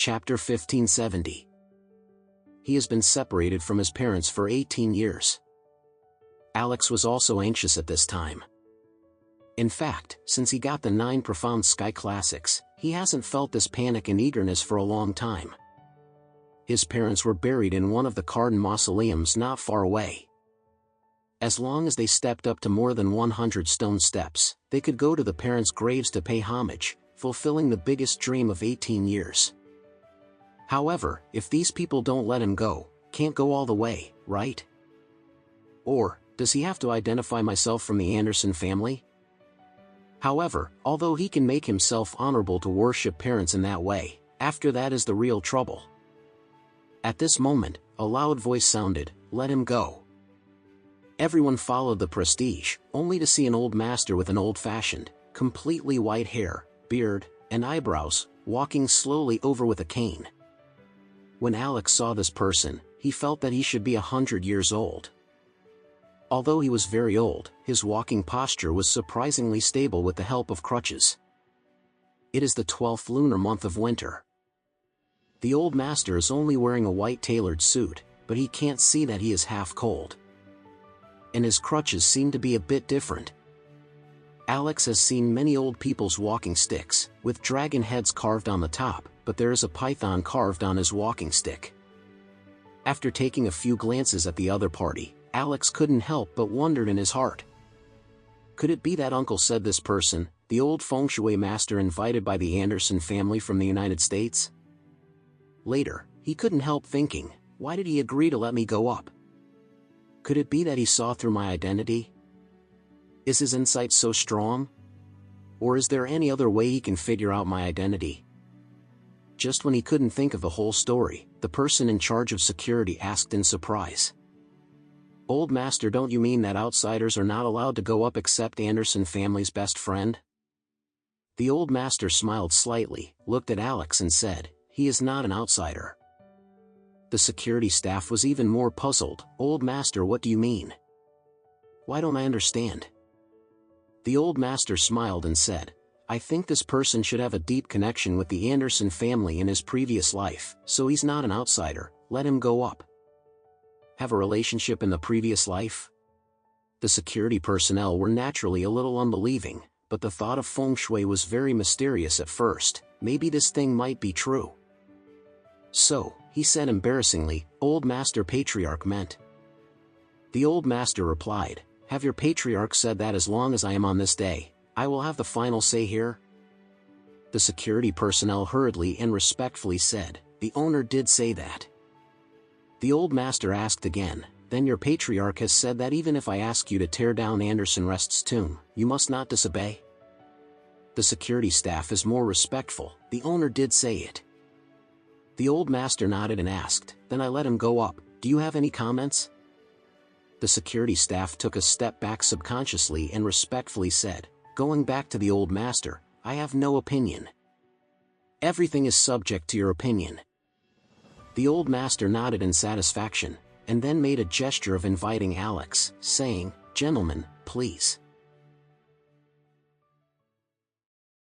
Chapter 1570. He has been separated from his parents for 18 years. Alex was also anxious at this time. In fact, since he got the 9 profound sky classics, he hasn't felt this panic and eagerness for a long time. His parents were buried in one of the Cardin mausoleums not far away. As long as they stepped up to more than 100 stone steps, they could go to the parents' graves to pay homage, fulfilling the biggest dream of 18 years. However, if these people don't let him go, can't go all the way, right? Or, does he have to identify myself from the Anderson family? However, although he can make himself honorable to worship parents in that way, after that is the real trouble. At this moment, a loud voice sounded, "Let him go." Everyone followed the prestige, only to see an old master with an old-fashioned, completely white hair, beard, and eyebrows, walking slowly over with a cane. When Alex saw this person, he felt that he should be 100 years old. Although he was very old, his walking posture was surprisingly stable with the help of crutches. It is the 12th lunar month of winter. The old master is only wearing a white tailored suit, but he can't see that he is half cold. And his crutches seem to be a bit different. Alex has seen many old people's walking sticks, with dragon heads carved on the top, but there is a python carved on his walking stick. After taking a few glances at the other party, Alex couldn't help but wondered in his heart. Could it be that uncle said this person, the old feng shui master invited by the Anderson family from the United States? Later, he couldn't help thinking, why did he agree to let me go up? Could it be that he saw through my identity? Is his insight so strong? Or is there any other way he can figure out my identity? Just when he couldn't think of the whole story, the person in charge of security asked in surprise. "Old master, don't you mean that outsiders are not allowed to go up except Anderson family's best friend?" The old master smiled slightly, looked at Alex and said, "He is not an outsider." The security staff was even more puzzled. "Old master, what do you mean? Why don't I understand?" The old master smiled and said, "I think this person should have a deep connection with the Anderson family in his previous life, so he's not an outsider. Let him go up." Have a relationship in the previous life? The security personnel were naturally a little unbelieving, but the thought of feng shui was very mysterious at first. Maybe this thing might be true. "So," he said embarrassingly, "Old Master Patriarch meant." The old master replied, "Have your patriarch said that as long as I am on this day, I will have the final say here?" The security personnel hurriedly and respectfully said, "The owner did say that." The old master asked again, "Then your patriarch has said that even if I ask you to tear down Anderson Rest's tomb, you must not disobey?" The security staff is more respectful. "The owner did say it." The old master nodded and asked, "Then I let him go up. Do you have any comments?" The security staff took a step back subconsciously and respectfully said, "Going back to the old master, I have no opinion." "Everything is subject to your opinion." The old master nodded in satisfaction, and then made a gesture of inviting Alex, saying, "Gentlemen, please."